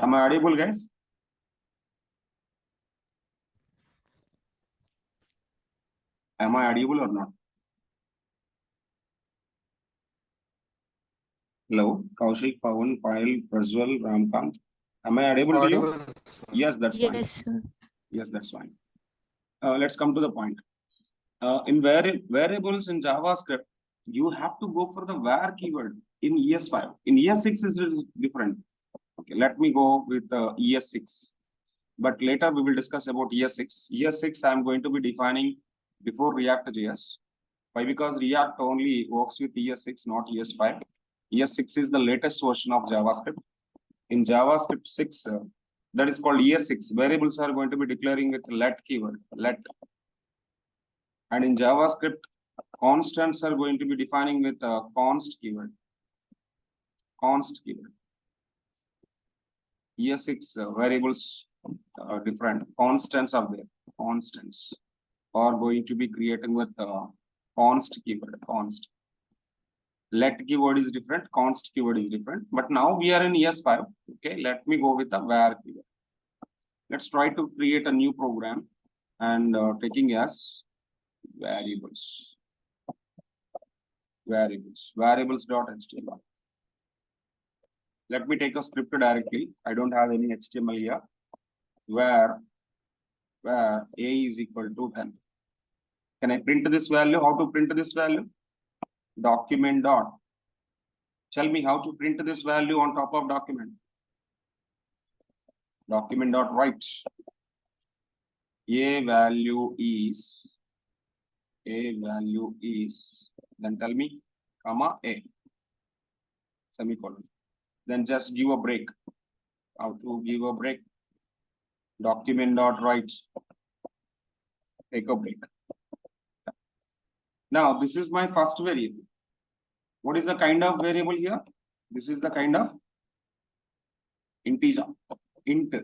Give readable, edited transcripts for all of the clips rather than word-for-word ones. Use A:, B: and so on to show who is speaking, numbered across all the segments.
A: Am I audible, guys? Am I audible or not? Hello, Kaushik, Pawan, Payal, Prajwal, Ramkant. Am I audible to you? Yes, that's fine.
B: Yes, sir.
A: Yes, that's fine. Let's come to the point. In variables in JavaScript, you have to go for the var keyword in ES5. In ES6 is different. Okay, let me go with ES6. But later we will discuss about ES6. ES6 I am going to be defining before React.js. Why? Because React only works with ES6, not ES5. ES6 is the latest version of JavaScript. In JavaScript 6, that is called ES6, variables are going to be declaring with let keyword, let. And in JavaScript, constants are going to be defining with const keyword, const keyword. ES6 variables different, constants are there, constants are going to be creating with const keyword, const. Let keyword is different, const keyword is different. But now we are in ES5. Okay, let me go with the var keyword. Let's try to create a new program and taking as variables. Variables.html. Let me take a script directly. I don't have any HTML here. Where a is equal to 10. Can I print this value? How to print this value? Document dot. Tell me how to print this value on top of document. Document dot write. A value is. Then tell me, comma a. Semicolon. Then just give a break. How to give a break? Document dot write. Take a break. Now this is my first variable. What is the kind of variable here? This is the kind of integer, int.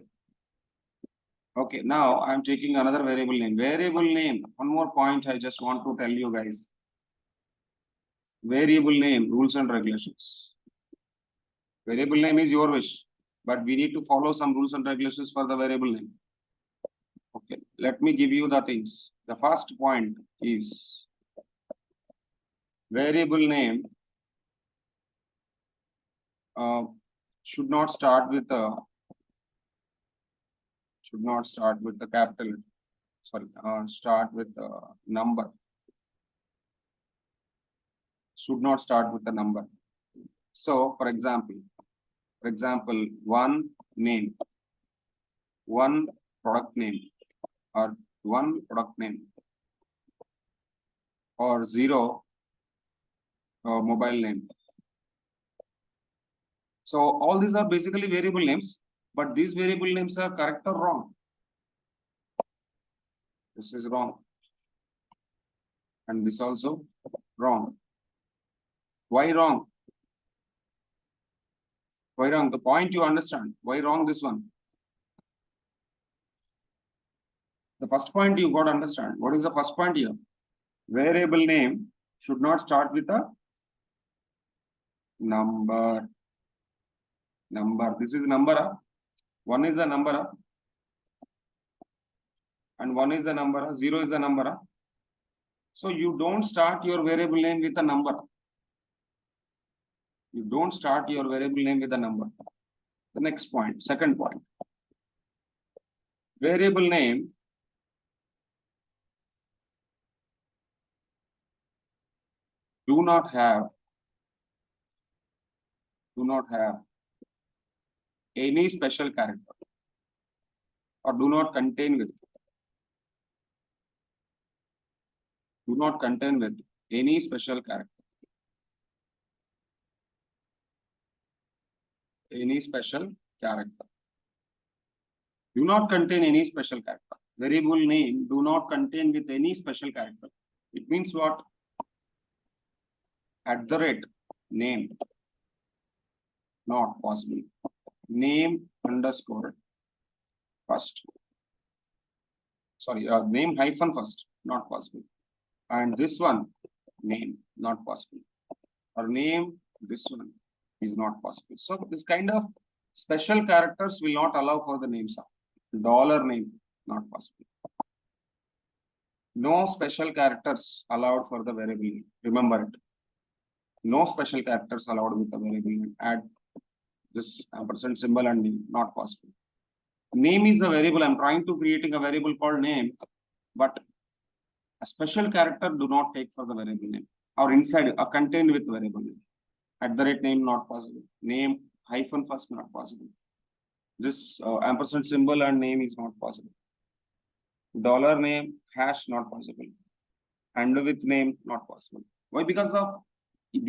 A: Okay, now I'm taking another variable name. Variable name, one more point I just want to tell you guys. Variable name, rules and regulations. Variable name is your wish, but we need to follow some rules and regulations for the variable name. Okay, let me give you the things. The first point is variable name should not start with a capital. Sorry, start with a number. Should not start with a number. So, for example, one name, one product name, or one product name, or zero mobile name. So all these are basically variable names, but these variable names are correct or wrong? This is wrong. And this also wrong. Why wrong? Why wrong? The point you understand. Why wrong this one? The first point you got to understand. What is the first point here? Variable name should not start with a number. This is number. One is the number. And one is the number. Zero is the number. So you don't start your variable name with a number. You don't start your variable name with a number. The next point, second point. Variable name do not have any special character, or do not contain with any special character. Any special character. Do not contain any special character. Variable name do not contain with any special character. It means what? @ name. Not possible. Name underscore first. Sorry, name hyphen first. Not possible. And this one, name, not possible. Or name, this one is not possible. So this kind of Special characters will not allow for the names. Dollar name, not possible. No special characters allowed for the variable name. Remember it. No special characters allowed with the variable name. Add this ampersand symbol and name, not possible. Name is the variable. I'm trying to creating a variable called name, but a special character do not take for the variable name or inside a contained with variable name. @ name not possible. Name hyphen first not possible. This ampersand symbol and name is not possible. Dollar name hash not possible. And with name not possible. Why? Because of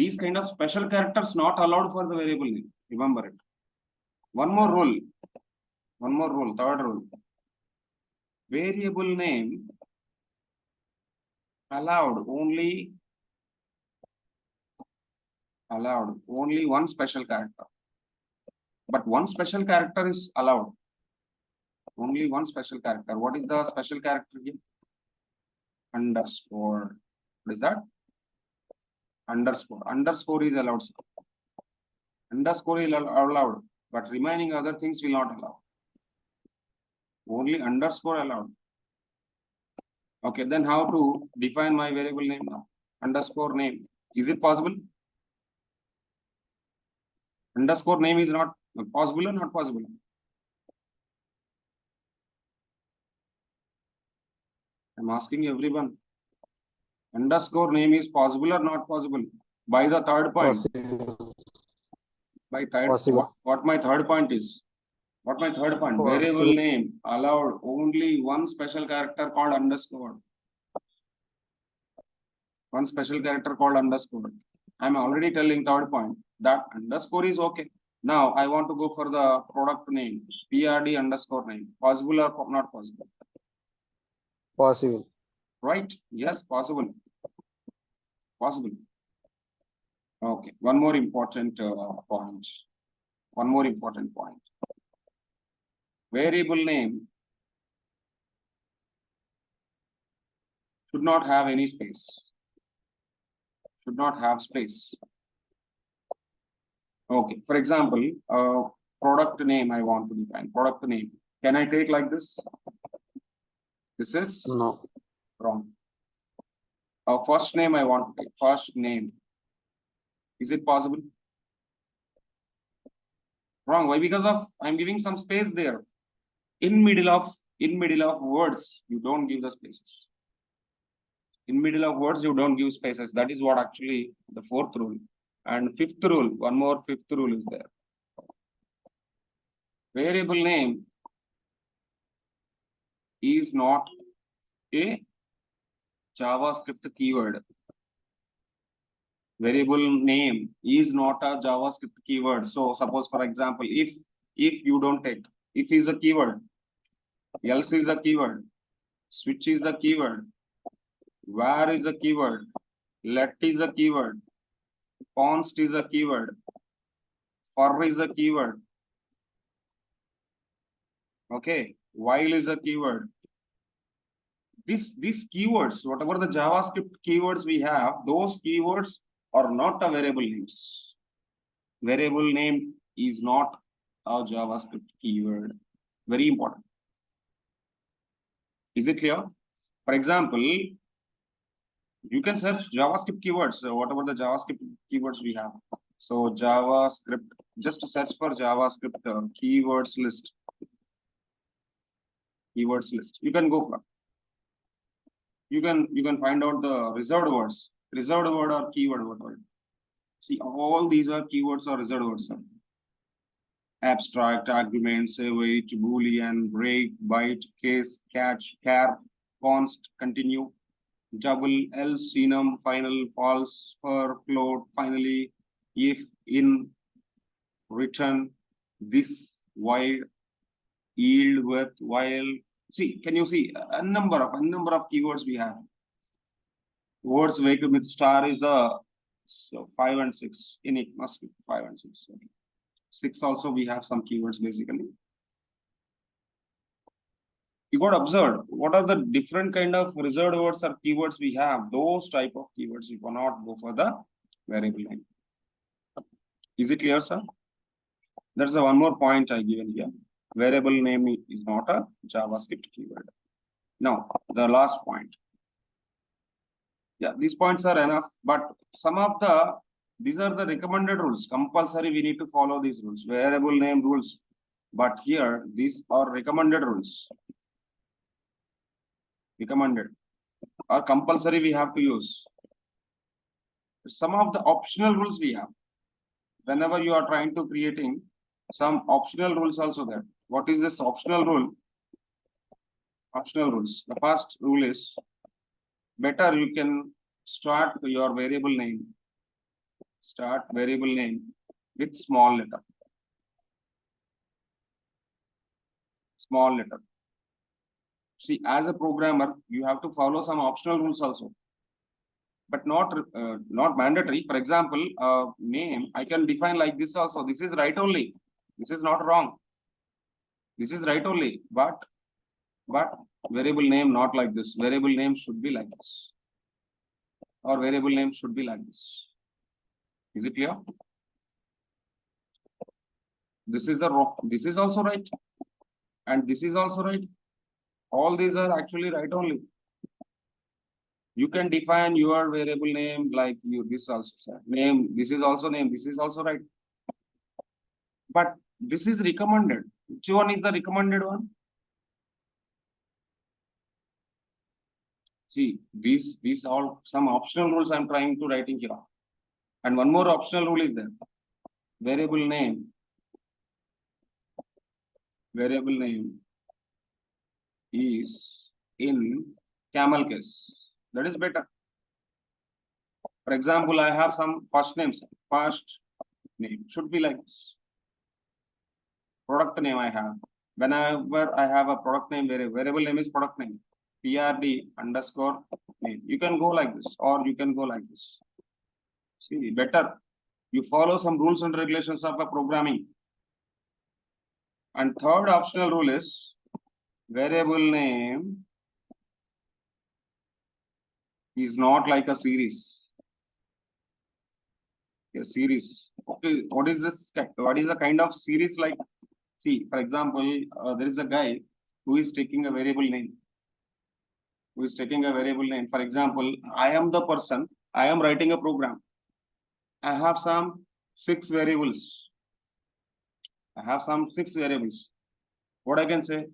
A: these kind of special characters not allowed for the variable name. Remember it. One more rule. Third rule. Variable name allowed only one special character. But one special character is allowed. Only one special character. What is the special character here? Underscore. What is that? Underscore. Underscore is allowed. Underscore is allowed, but remaining other things will not allow. Only underscore allowed. Okay, then how to define my variable name now? Underscore name. Is it possible? Underscore name is not possible or not possible? I'm asking everyone. Underscore name is possible or not possible? By the third point.
B: Possible.
A: By third.
B: Possible.
A: What my third point is? What my third point?
B: Possible.
A: Variable name allowed only one special character called underscore. One special character called underscore. I'm already telling third point that underscore is okay. Now I want to go for the product name. PRD underscore name. Possible or not possible?
B: Possible.
A: Right? Yes, possible. Possible. Okay. One more important point. One more important point. Variable name should not have any space. Should not have space. Okay. For example, product name I want to define. Product name. Can I take like this? This is
B: No.
A: wrong. First name I want to take. First name. Is it possible? Wrong. Why? Because of I'm giving some space there. In middle of words, you don't give the spaces. In middle of words, you don't give spaces. That is what actually the fourth rule. And fifth rule, one more fifth rule is there. Variable name is not a JavaScript keyword. Variable name is not a JavaScript keyword. So suppose, for example, if you don't take, if is a keyword, else is a keyword, switch is the keyword, where is a keyword, let is a keyword, const is a keyword, for is a keyword, okay, while is a keyword. These keywords, whatever the JavaScript keywords we have, those keywords are not a variable names. Variable name is not a JavaScript keyword. Very important. Is it clear? For example, you can search JavaScript keywords, whatever the JavaScript keywords we have. So JavaScript, just to search for JavaScript keywords list. Keywords list. You can go for. You can find out the reserved words. Reserved word or keyword word. See, all these are keywords or reserved words. Abstract, argument, await, boolean, break, byte, case, catch, char, const, continue, double, else, enum, final, false, per, float, finally, if, in, return, this, while, yield, with, while. See, can you see a number of keywords we have? Words vehicle with star is the 5 and 6. In it must be 5 and 6. Okay. 6 also we have some keywords basically. You got observed what are the different kind of reserved words or keywords we have. Those type of keywords you cannot go for the variable name. Is it clear, sir? There's a one more point I given here. Variable name is not a JavaScript keyword. Now, the last point. Yeah, these points are enough, but these are the recommended rules. Compulsory, we need to follow these rules, variable name rules. But here, these are recommended rules. Recommended or compulsory, we have to use. Some of the optional rules we have. Whenever you are trying to creating some optional rules also there. What is this optional rule? Optional rules. The first rule is better you can start your variable name. Start variable name with small letter. Small letter. See, as a programmer, you have to follow some optional rules also, but not mandatory. For example, name I can define like this also. This is right only. This is not wrong. This is right only, but variable name not like this. Variable name should be like this, or variable name should be like this. Is it clear? This is the wrong. This is also right, and this is also right. All these are actually right only. You can define your variable name like this also name. This is also name. This is also right. But this is recommended. Which one is the recommended one? See, these all some optional rules I'm trying to writing here. And one more optional rule is there. Variable name is in camel case. That is better. For example, I have some first names. First name should be like this. Product name I have. Whenever I have a product name, variable name is product name. PRD underscore name. You can go like this, or you can go like this. See, better. You follow some rules and regulations of a programming. And third optional rule is variable name is not like a series. A series. Okay, what is this? What is the kind of series like? See, for example, there is a guy who is taking a variable name. For example, I am the person. I am writing a program. I have some 6 variables. What I can say?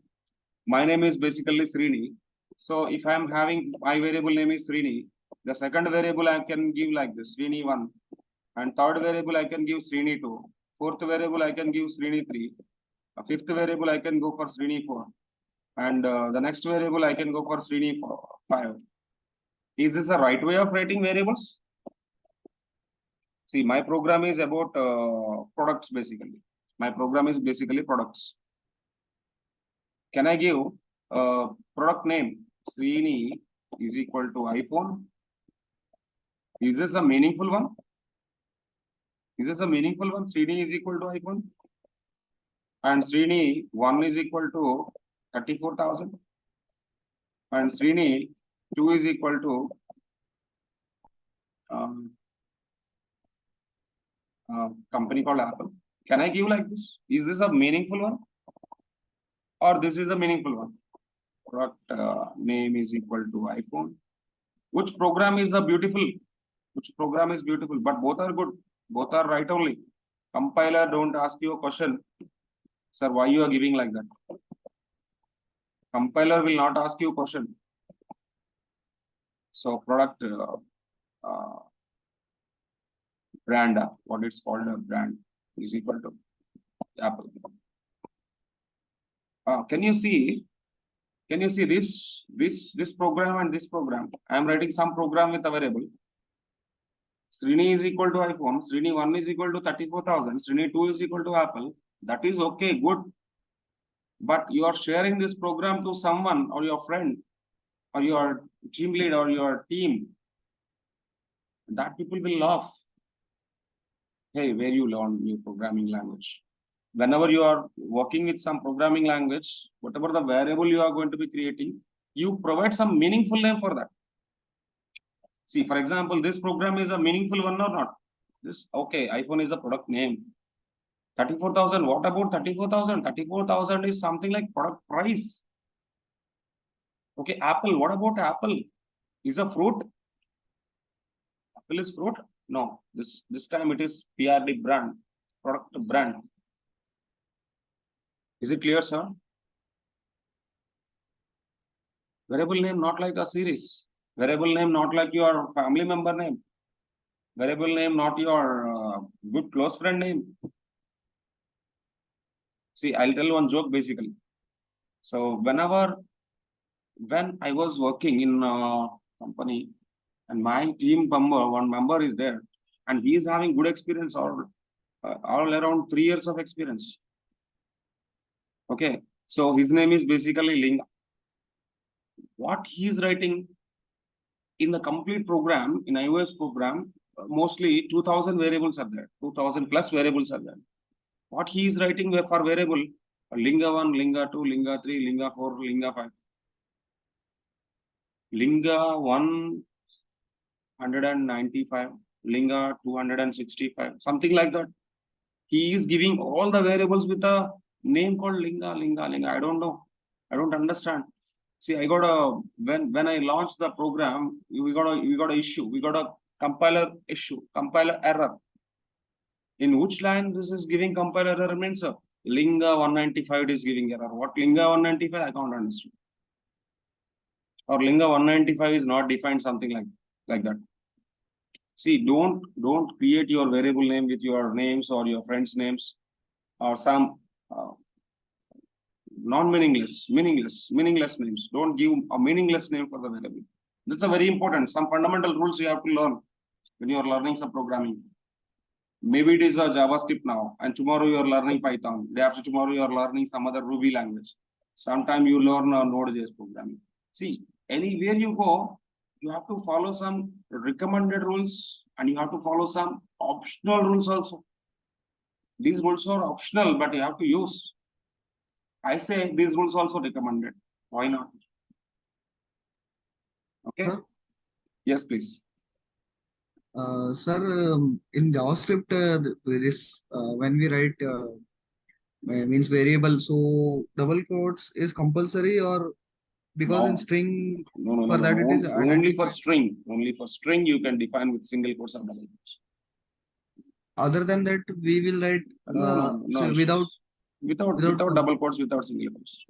A: My name is basically Srini. So if I am having my variable name is Srini, the second variable I can give like this, Srini 1. And third variable I can give Srini 2. Fourth variable I can give Srini 3. Fifth variable I can go for Srini 4. And the next variable I can go for Srini 5. Is this a right way of writing variables? See, my program is about products basically. My program is basically products. Can I give product name Srini is equal to iPhone? Is this a meaningful one? Srini is equal to iPhone. And Srini 1 is equal to 34,000. And Srini 2 is equal to company called Apple. Can I give like this? Is this a meaningful one? Or this is a meaningful one? Product name is equal to iPhone. Which program is the beautiful? But both are good. Both are right only. Compiler don't ask you a question. Sir, why you are giving like that? Compiler will not ask you a question. So product brand, what it's called a brand is equal to Apple. Can you see this program and this program? I am writing some program with a variable. Srini is equal to iPhone. Srini 1 is equal to 34,000. Srini 2 is equal to Apple. That is okay, good. But you are sharing this program to someone or your friend or your team lead or your team. That people will laugh. Hey, where you learn new programming language? Whenever you are working with some programming language, whatever the variable you are going to be creating, you provide some meaningful name for that. See, for example, this program is a meaningful one or not? This, okay, iPhone is a product name. 34,000. What about 34,000? 34,000 is something like product price. Okay, Apple. What about Apple? Is a fruit? Apple is fruit? No. This time it is PRD brand, product brand. Is it clear, sir? Variable name not like a series. Variable name not like your family member name. Variable name not your good close friend name. See, I'll tell one joke basically. So when I was working in a company and my team member, one member is there and he is having good experience or all around 3 years of experience. Okay. So his name is basically Ling. What he is writing in the complete program, in iOS program, mostly 2000 variables are there, 2000 plus variables are there. What he is writing for variable, Linga 1, Linga 2, Linga 3, Linga 4, Linga 5. Linga 195, Linga 265, something like that. He is giving all the variables with a name called Linga. I don't know. I don't understand. See, I got a when I launched the program, we got a issue. We got a compiler issue, compiler error. In which line this is giving compiler error means Linga 195 is giving error. What Linga 195? I can't understand. Or Linga 195 is not defined, something like that. See, don't create your variable name with your names or your friends' names or some meaningless names. Don't give a meaningless name for the variable. That's a very important. Some fundamental rules you have to learn when you are learning some programming. Maybe it is a JavaScript now, and tomorrow you are learning Python. Day after tomorrow you are learning some other Ruby language. Sometime you learn a Node.js programming. See, anywhere you go, you have to follow some recommended rules and you have to follow some optional rules also. These rules are optional, but you have to use. I say these rules also recommended. Why not? Okay.
C: Huh?
A: Yes, please.
C: Sir, in JavaScript, there is when we write means variable, so double quotes is compulsory, or because
A: No.
C: in string
A: No.
C: for that it is
A: Only for
C: identified.
A: string. Only for string you can define with single quotes or double quotes.
C: Other than that, we will write
A: No
C: so
A: issues.
C: without
A: Without double quotes, without single quotes.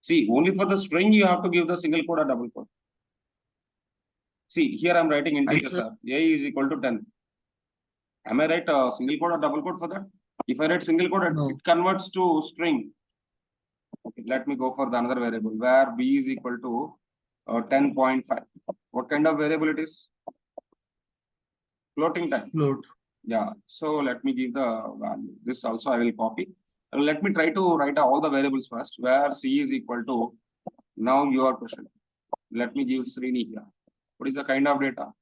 A: See, only for the string you have to give the single quote or double quote. See, here I'm writing integer, sir. A is equal to 10. Am I right? Single quote or double quote for that? If I write single quote,
C: No.
A: it converts to string. Okay, let me go for the another variable where b is equal to 10.5. What kind of variable it is? Floating time.
C: Float.
A: Yeah. So let me give the value. This also I will copy. Let me try to write all the variables first. Where c is equal to, now your question. Let me give Srini here. What is the kind of data?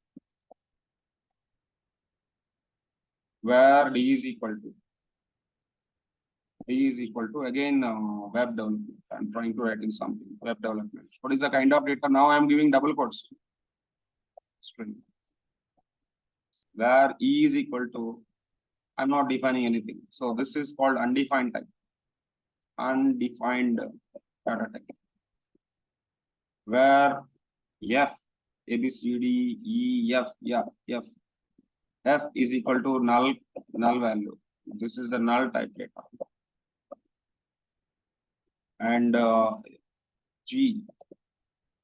A: Where d is equal to again web development. I'm trying to write in something web development. What is the kind of data? Now I'm giving double quotes. String. Where e is equal to, I'm not defining anything. So this is called undefined type. Undefined data type. Where f, a b c d e f, f is equal to null value. This is the null type data. And g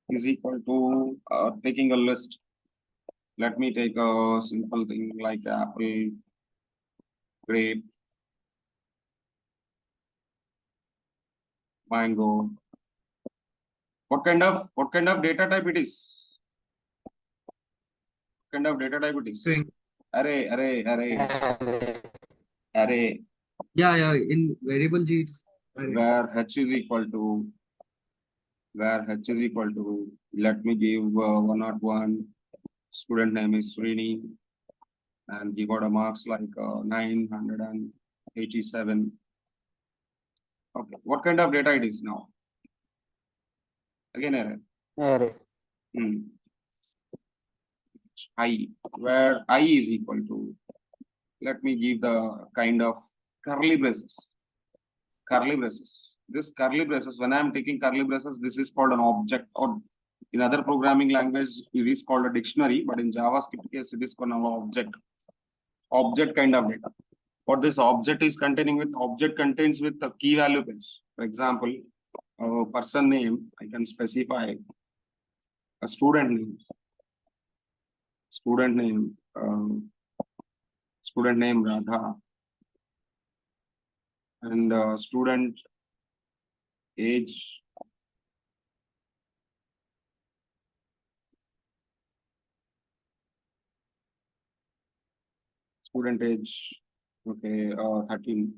A: is equal to taking a list. Let me take a simple thing like apple, grape, mango. What kind of data type it is? What kind of data type it is?
C: String.
A: Array.
C: Yeah. In variable G, it's array.
A: Where h is equal to, let me give 101. Student name is Srini, and he got a marks like 987. Okay, what kind of data it is now? Again, array.
B: Array.
A: I, where I is equal to let me give the kind of curly braces. Curly braces. This curly braces, when I am taking curly braces, this is called an object, or in other programming language, it is called a dictionary, but in JavaScript case, it is called an object. Object kind of data. What this object is containing with, object contains with the key value pairs. For example, a person name, I can specify a student name, student name, student name Radha, and student age, okay, 13,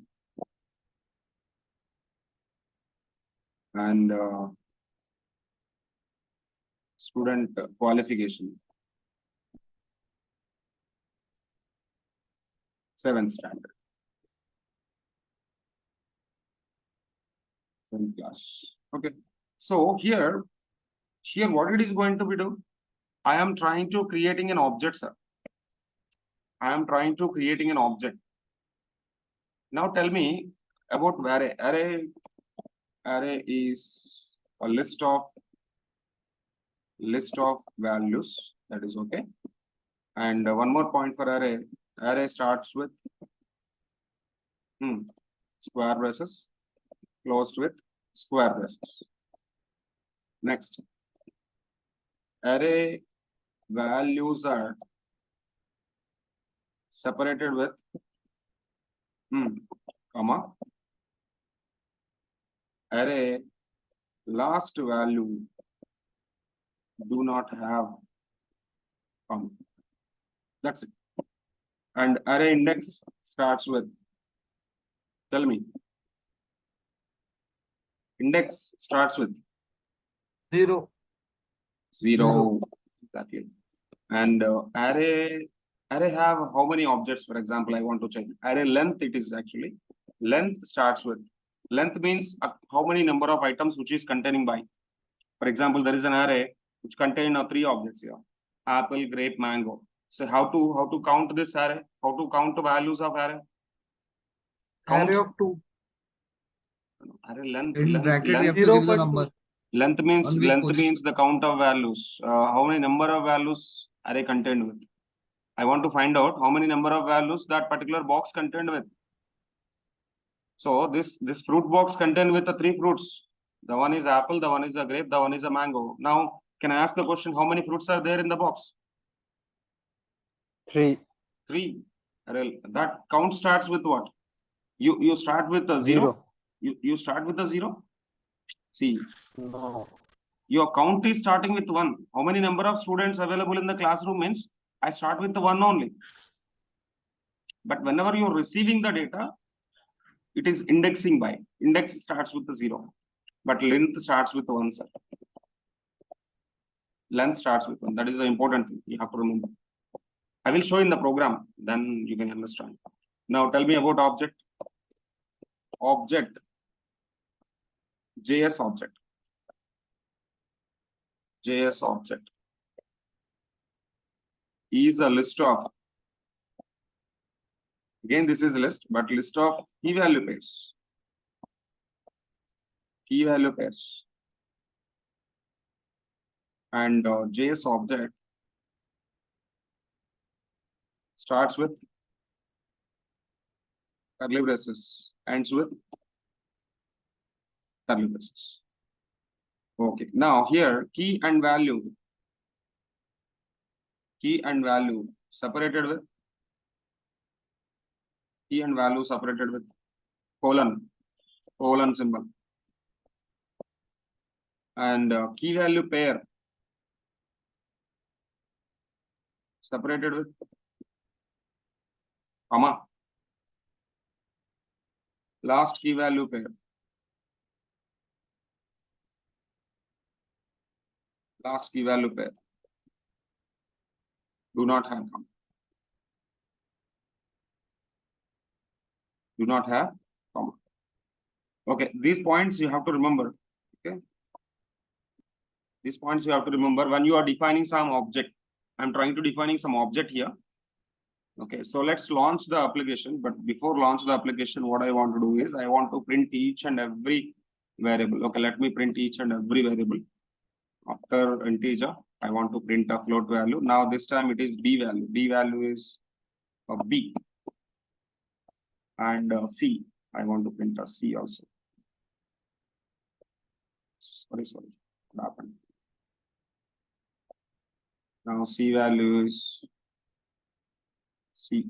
A: and student qualification, 7th standard, 7th class. Okay, so here what it is going to be do? I am trying to creating an object, sir. I am trying to creating an object. Now tell me about array. Array is a list of values. That is okay. And one more point for array. Array starts with square braces, closed with square braces. Next, array values are separated with comma. Array last value do not have comma. That's it. And array index starts with, tell me. Index starts with
C: 0.
A: 0. Exactly. And array have how many objects? For example, I want to check array length. It is actually length starts with, length means how many number of items which is containing by. For example, there is an array which contain 3 objects here: apple, grape, mango. So how to count this array? How to count the values of array?
C: Array of 2.
A: Array length.
C: In bracket, we have to
A: 0
C: give the number.
A: Length means
C: On which position?
A: means the count of values. How many number of values array contained with? I want to find out how many number of values that particular box contained with. So this fruit box contained with the 3 fruits. The one is apple, the one is a grape, the one is a mango. Now, can I ask the question, how many fruits are there in the box?
B: 3.
A: 3. That count starts with what? You start with a 0. You start with a 0. See,
B: No.
A: your count is starting with 1. How many number of students available in the classroom means I start with the 1 only. But whenever you're receiving the data, it is indexing by. Index starts with the 0. But length starts with 1, sir. Length starts with 1. That is the important thing you have to remember. I will show in the program, then you can understand. Now tell me about object. Object. JS object. JS object is a list of, again this is a list, but list of key value pairs. Key value pairs. And JS object starts with curly braces, ends with curly braces. Okay, now here key and value separated with colon symbol, and key value pair separated with comma. Last key value pair do not have comma. Do not have comma. Okay, these points you have to remember. Okay, these points you have to remember when you are defining some object. I'm trying to defining some object here. Okay, so let's launch the application. But before launch the application, what I want to do is I want to print each and every variable. Okay, let me print each and every variable. After integer, I want to print a float value. Now this time it is b value. B value is a b, and c. I want to print a c also. Sorry, what happened? Now c value is c.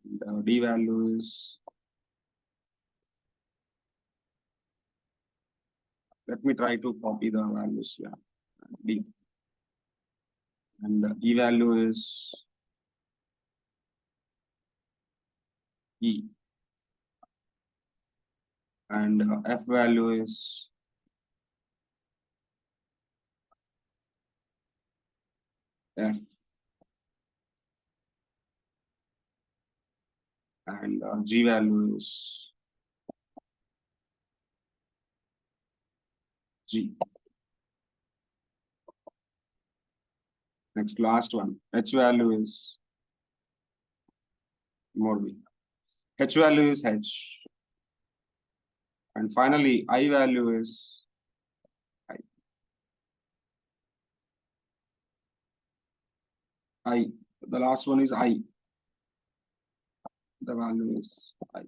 A: And, d value is. Let me try to copy the values here. D. And e value is e. And f value is f. And g value is g. Next, last one. H value is more b. H value is h. And finally, I value is I. I. The last one is I. The value is I.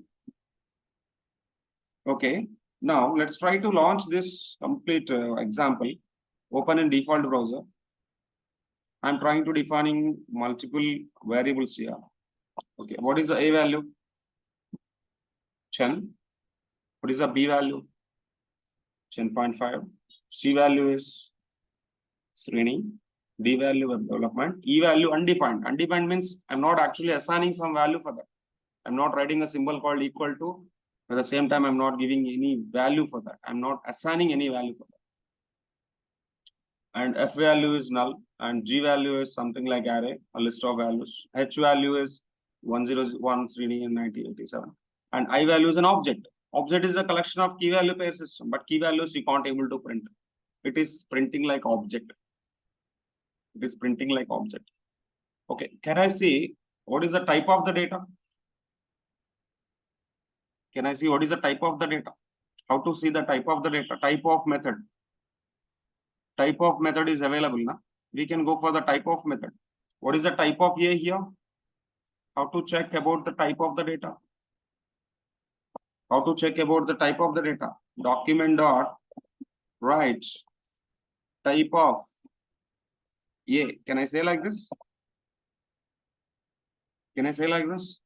A: Okay. Now let's try to launch this complete example. Open in default browser. I'm trying to defining multiple variables here. Okay. What is the A value? Chen. What is the B value? 10.5. C value is Srini. D value web development. E value undefined. Undefined means I'm not actually assigning some value for that. I'm not writing a symbol called equal to. At the same time, I'm not giving any value for that. I'm not assigning any value for that. And F value is null. And G value is something like array, a list of values. H value is 101, Srini, and 1987. And I value is an object. Object is a collection of key value pair system, but key values you can't able to print. It is printing like object. It is printing like object. Okay, can I see what is the type of the data? Can I see what is the type of the data? How to see the type of the data? Type of method. Type of method is available now. We can go for the type of method. What is the type of A here? How to check about the type of the data? How to check about the type of the data? Document dot write type of A. Can I say like this? Can I say like this?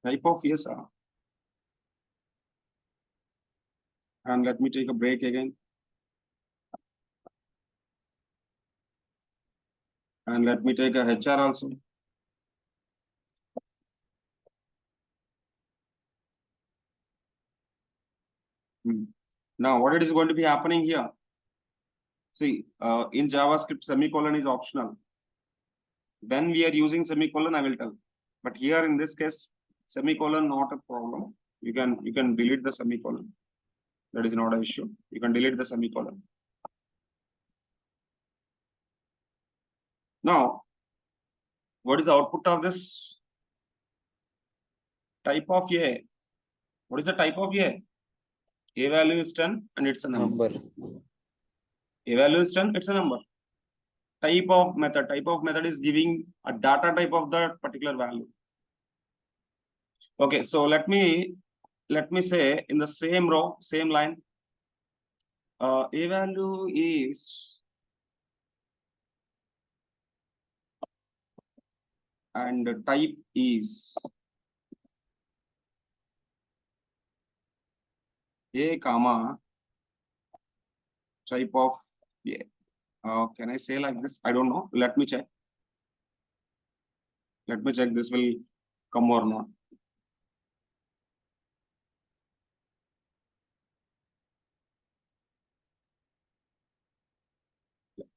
A: Type of yes, sir. And let me take a break again. And let me take a HR also. Now, what it is going to be happening here? See, in JavaScript, semicolon is optional. When we are using semicolon, I will tell. But here in this case, semicolon not a problem. You can delete the semicolon. That is not an issue. You can delete the semicolon. Now, what is the output of this? Type of A. What is the type of A? A value is 10 and it's a number. A value is 10, it's a number. Type of method. Type of method is giving a data type of the particular value. Okay, so let me say in the same row, same line, A value is and type is A comma type of A. Can I say like this? I don't know. Let me check. Let me check this will come or not.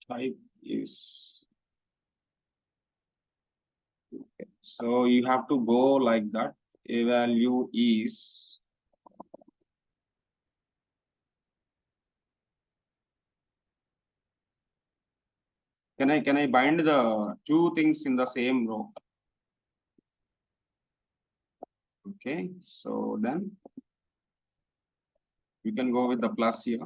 A: Type is okay. So you have to go like that. A value is Can I bind the two things in the same row? Okay, so then you can go with the plus here.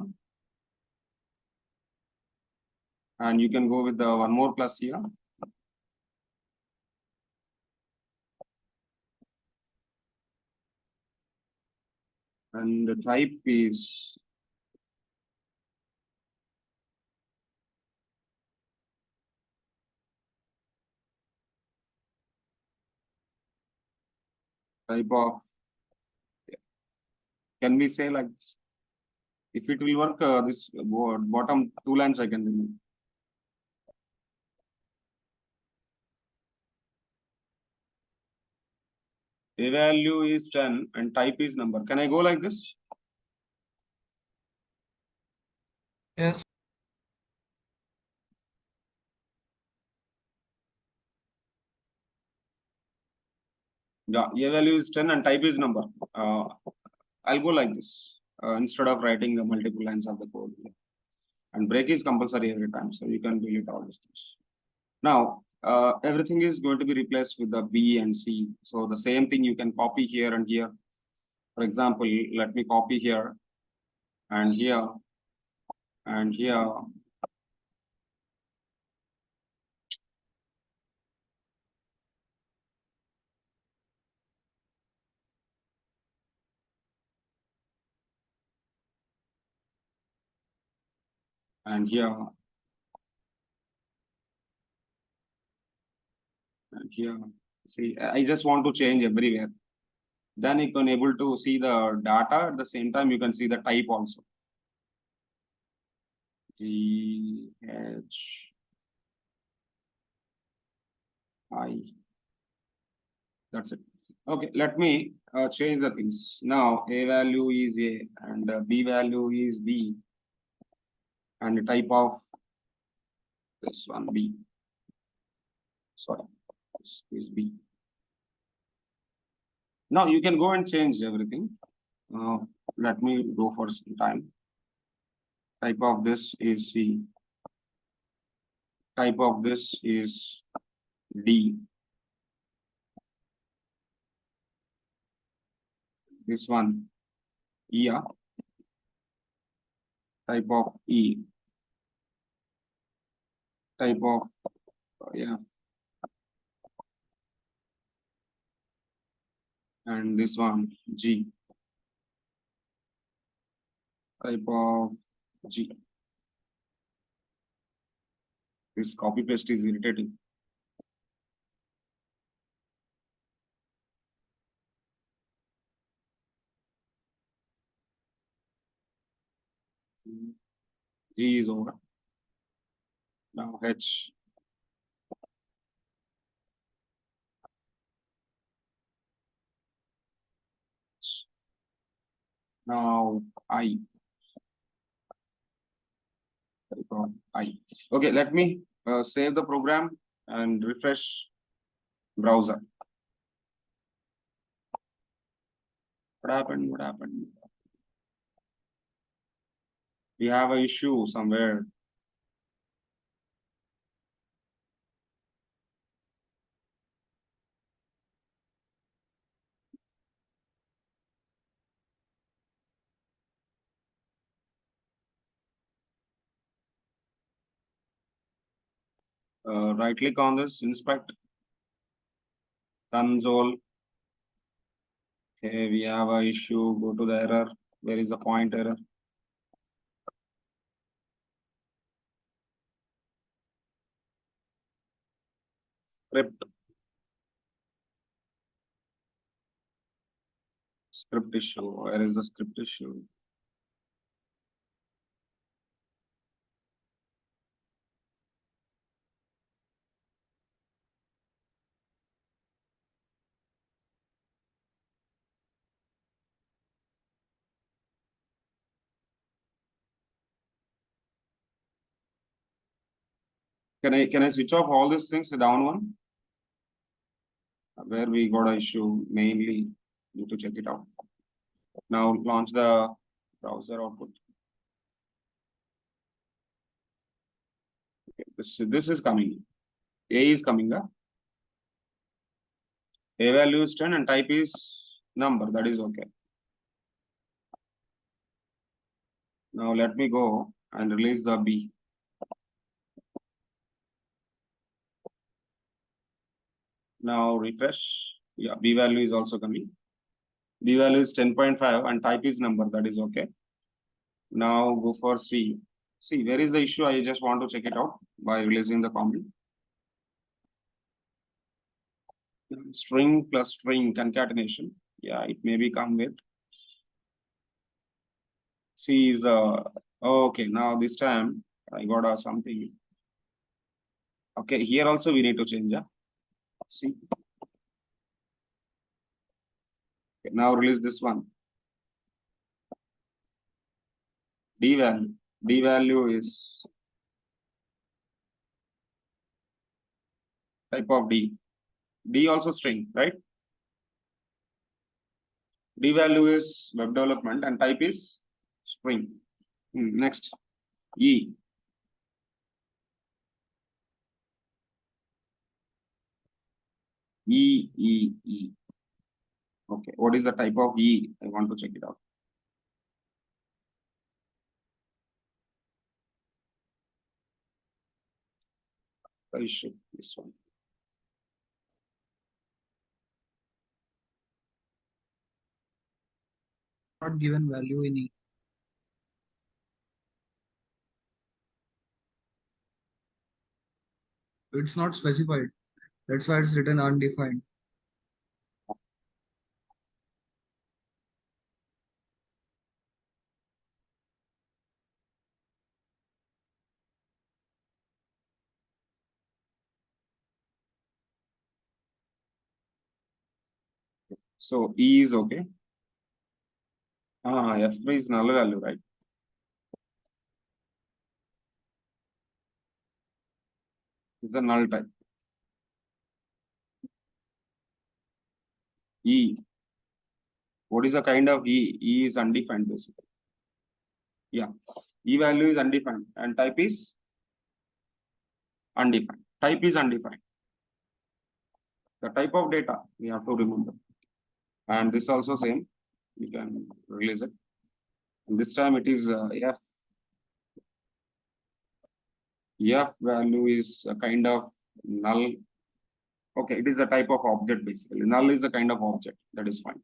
A: And you can go with the one more plus here. And the type is type of, can we say like this? If it will work, this bottom two lines I can remove. A value is 10 and type is number. Can I go like this?
C: Yes.
A: Yeah, A value is 10 and type is number. I'll go like this instead of writing the multiple lines of the code. And break is compulsory every time, so you can delete all these things. Now, everything is going to be replaced with the B and C. So the same thing you can copy here and here. For example, let me copy here and here and here. And here and here. See, I just want to change everywhere. Then you can able to see the data. At the same time, you can see the type also. G H I. That's it. Okay, let me change the things. Now, A value is A and B value is B. And the type of this one B. Sorry, this is B. Now you can go and change everything. Let me go for some time. Type of this is C. Type of this is D. This one, E. Type of E. Type of yeah. And this one, G. Type of G. This copy paste is irritating. G is over. Now H. Now I. Type of I. Okay, let me save the program and refresh browser. What happened? What happened? We have an issue somewhere. Right click on this, inspect console. Okay, we have an issue. Go to the error. Where is the point error? Script issue. Where is the script issue? Can I switch off all these things, the down one? Where we got an issue mainly, need to check it out. Now launch the browser output. Okay. This is coming. A is coming up. A value is 10 and type is number. That is okay. Now let me go and release the B. Now refresh. Yeah, B value is also coming. B value is 10.5 and type is number. That is okay. Now go for C. See, where is the issue? I just want to check it out by releasing the comment. String plus string concatenation. Yeah, it may be come with. C is okay. Now this time I got something. Okay, here also we need to change. See. Okay, now release this one. D value. D value is type of D. D also string, right? D value is web development and type is string. Next, E. E. Okay, what is the type of E? I want to check it out. I should this one.
C: Not given value in E. It's not specified. That's why it's written undefined.
A: So E is okay. F is null value, right? It's a null type. E. What is the kind of E? E is undefined basically. Yeah. E value is undefined and type is undefined. Type is undefined. The type of data we have to remember. And this also same. You can release it. And this time it is F. F value is a kind of null. Okay, it is a type of object basically. Null is a kind of object. That is fine.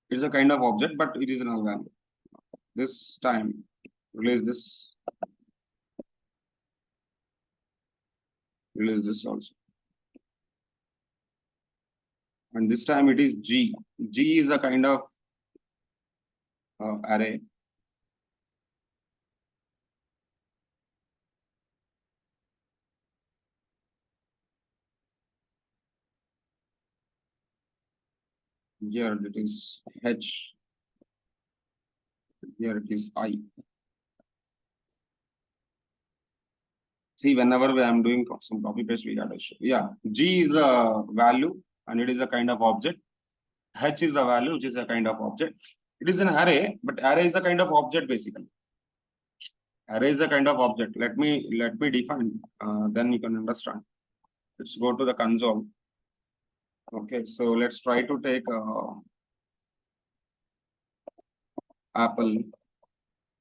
A: It's a kind of object, but it is a null value. This time, release this. Release this also. And this time it is G. G is a kind of array. Here it is H. Here it is I. See, whenever I am doing some copy paste, we got to show. Yeah, G is a value and it is a kind of object. H is the value, which is a kind of object. It is an array, but array is a kind of object basically. Array is a kind of object. Let me define. Then you can understand. Let's go to the console. Okay, so let's try to take Apple.